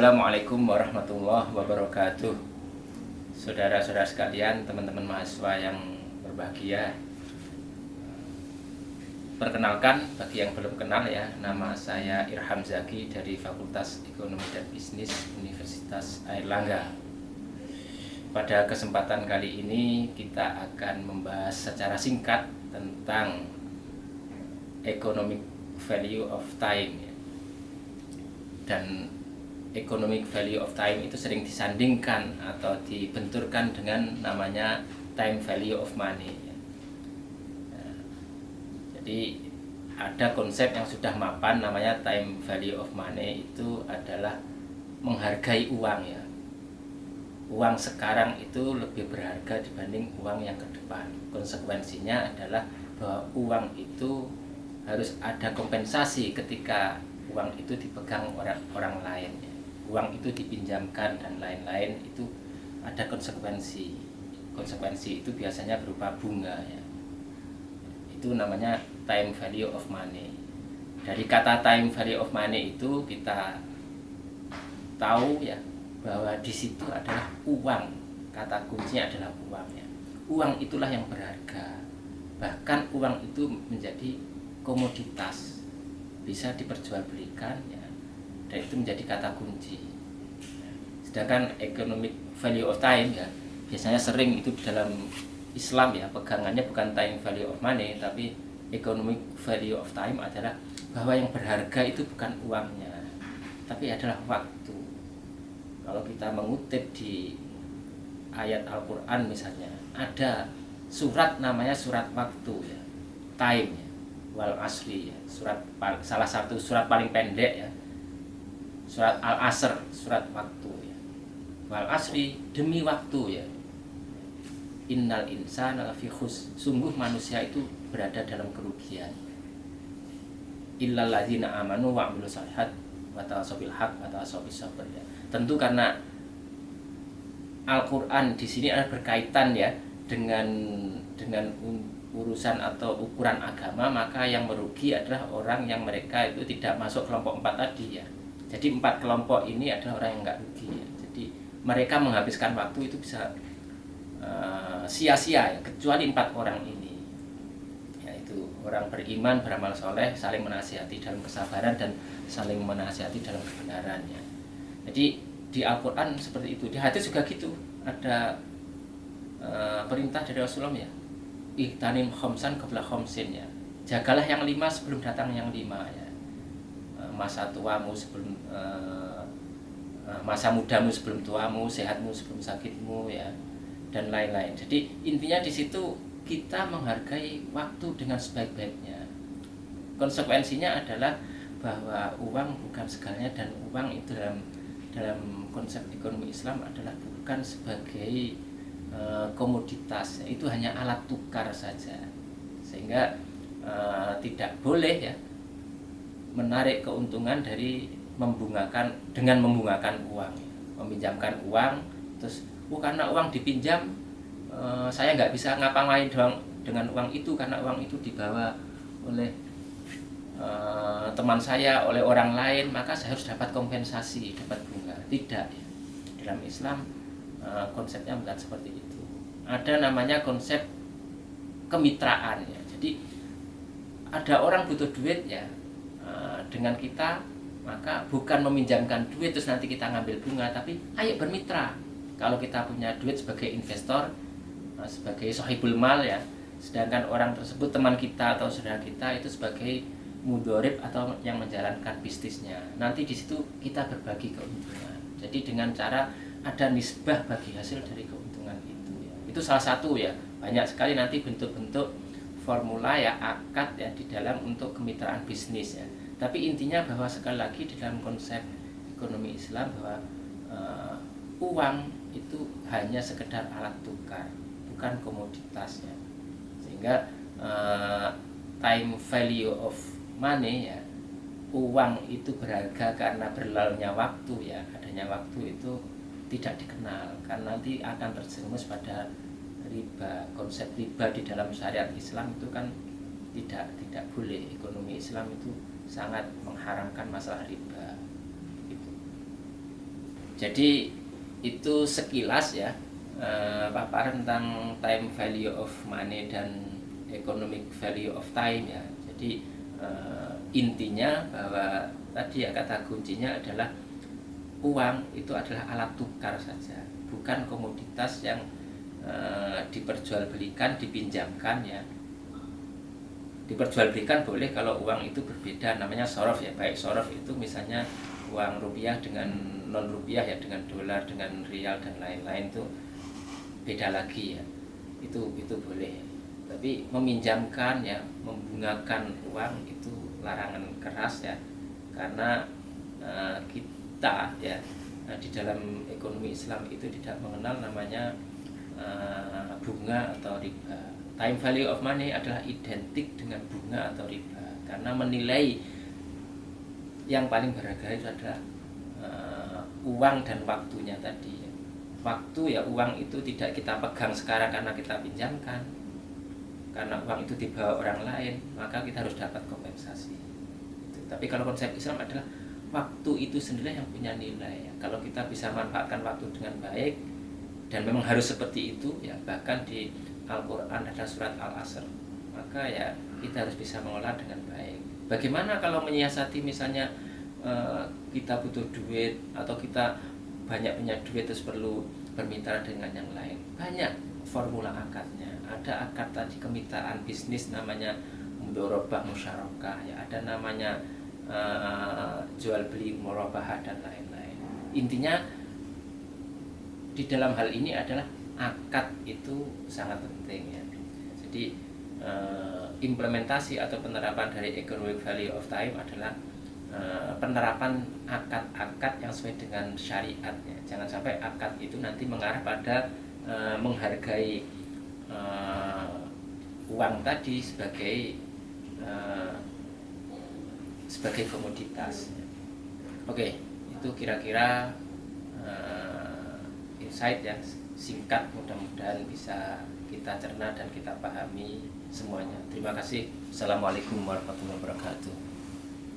Assalamualaikum warahmatullahi wabarakatuh. Saudara-saudara sekalian, teman-teman mahasiswa yang berbahagia. Perkenalkan bagi yang belum kenal ya, nama saya Irham Zaki dari Fakultas Ekonomi dan Bisnis Universitas Airlangga. Pada kesempatan kali ini kita akan membahas secara singkat tentang economic value of time ya. Dan economic value of time itu sering disandingkan atau dibenturkan dengan namanya time value of money. Nah, jadi ada konsep yang sudah mapan namanya time value of money, itu adalah menghargai uang ya. Uang sekarang itu lebih berharga dibanding uang yang ke depan. Konsekuensinya adalah bahwa uang itu harus ada kompensasi ketika uang itu dipegang orang lain ya. Uang itu dipinjamkan dan lain-lain, itu ada konsekuensi. Konsekuensi itu biasanya berupa bunga ya. Itu namanya time value of money. Dari kata time value of money itu kita tahu ya bahwa di situ adalah uang. Kata kuncinya adalah uang ya. Uang itulah yang berharga. Bahkan uang itu menjadi komoditas, bisa diperjualbelikan ya, dan itu menjadi kata kunci. Sedangkan economic value of time ya, biasanya sering itu di dalam Islam ya, pegangannya bukan time value of money, tapi economic value of time adalah bahwa yang berharga itu bukan uangnya, tapi adalah waktu. Kalau kita mengutip di ayat Al-Quran misalnya, ada surat namanya surat waktu ya, time ya, wal asri ya, salah satu surat paling pendek ya, surat Al-Asr, surat waktu ya. Wal asri, demi waktu ya. Innal insana lafi khusr, sungguh manusia itu berada dalam kerugian. Illal ladzina amanu wa amilus shalihat wa tawassaw bil haqq wa tawassaw bis sabr ya. Tentu karena Al-Qur'an di sini ada berkaitan ya dengan urusan atau ukuran agama, maka yang merugi adalah orang yang mereka itu tidak masuk kelompok 4 tadi ya. Jadi 4 kelompok ini adalah orang yang enggak rugi ya. Jadi mereka menghabiskan waktu itu bisa sia-sia ya, kecuali 4 orang ini, yaitu orang beriman, beramal soleh, saling menasihati dalam kesabaran dan saling menasihati dalam kebenaran ya. Jadi di Al-Quran seperti itu, di hadis juga gitu, ada perintah dari Rasulullah ya, ihtanim khomsan qabla khomsin ya, jagalah yang 5 sebelum datang yang 5 ya. Masa tuamu sebelum masa mudamu sebelum tuamu, sehatmu sebelum sakitmu ya, dan lain-lain. Jadi intinya di situ kita menghargai waktu dengan sebaik-baiknya. Konsekuensinya adalah bahwa uang bukan segalanya, dan uang itu dalam konsep ekonomi Islam adalah bukan sebagai komoditas, itu hanya alat tukar saja, sehingga tidak boleh ya menarik keuntungan dari dengan membungakan uang, meminjamkan uang terus karena uang dipinjam saya nggak bisa ngapa-ngapain dengan uang itu, karena uang itu dibawa oleh teman saya, oleh orang lain, maka saya harus dapat kompensasi, dapat bunga. Tidak ya. Dalam Islam konsepnya bukan seperti itu. Ada namanya konsep kemitraan ya. Jadi ada orang butuh duit ya dengan kita, maka bukan meminjamkan duit terus nanti kita ngambil bunga, tapi ayo bermitra. Kalau kita punya duit sebagai investor, sebagai sahibul mal ya, sedangkan orang tersebut teman kita atau saudara kita itu sebagai mudorib atau yang menjalankan bisnisnya, nanti di situ kita berbagi keuntungan. Jadi dengan cara ada nisbah bagi hasil dari keuntungan itu ya. Itu salah satu ya, banyak sekali nanti bentuk-bentuk formula ya, akad ya di dalam untuk kemitraan bisnis ya. Tapi intinya bahwa sekali lagi di dalam konsep ekonomi Islam bahwa uang itu hanya sekedar alat tukar, bukan komoditasnya. Sehingga time value of money ya, uang itu berharga karena berlalunya waktu ya, adanya waktu itu tidak dikenal, karena nanti akan terjerumus pada riba. Konsep riba di dalam syariat Islam itu kan tidak boleh. Ekonomi Islam itu sangat mengharamkan masalah riba gitu. Jadi itu sekilas ya, paparan tentang time value of money dan economic value of time ya. Jadi intinya bahwa tadi ya, kata kuncinya adalah uang itu adalah alat tukar saja, bukan komoditas yang diperjualbelikan, dipinjamkan ya. Diperjualbelikan boleh kalau uang itu berbeda, namanya sorof ya. Baik sorof itu misalnya uang rupiah dengan non rupiah ya, dengan dolar, dengan rial dan lain-lain, itu beda lagi ya. Itu boleh. Tapi meminjamkan ya, membungakan uang itu larangan keras ya. Karena kita ya di dalam ekonomi Islam itu tidak mengenal namanya bunga atau riba. Time value of money adalah identik dengan bunga atau riba, karena menilai yang paling berharga itu adalah uang dan waktunya tadi. Waktu ya, uang itu tidak kita pegang sekarang karena kita pinjamkan, karena uang itu dibawa orang lain, maka kita harus dapat kompensasi. Tapi kalau konsep Islam adalah waktu itu sendiri yang punya nilai ya. Kalau kita bisa manfaatkan waktu dengan baik, dan memang harus seperti itu ya, bahkan di Al-Quran ada surat Al-Asr, maka ya kita harus bisa mengolah dengan baik. Bagaimana kalau menyiasati misalnya kita butuh duit atau kita banyak punya duit terus perlu bermitra dengan yang lain? Banyak formula akadnya. Ada akad tadi kemitraan bisnis namanya mudharabah musyarakah ya, ada namanya jual beli murabahah dan lain-lain. Intinya di dalam hal ini adalah akad itu sangat penting ya. Jadi implementasi atau penerapan dari economic value of time adalah penerapan akad-akad yang sesuai dengan syariatnya. Jangan sampai akad itu nanti mengarah pada menghargai uang tadi sebagai komoditas. Oke, itu kira-kira insight yang singkat, mudah-mudahan bisa kita cerna dan kita pahami semuanya. Terima kasih. Assalamualaikum warahmatullahi wabarakatuh.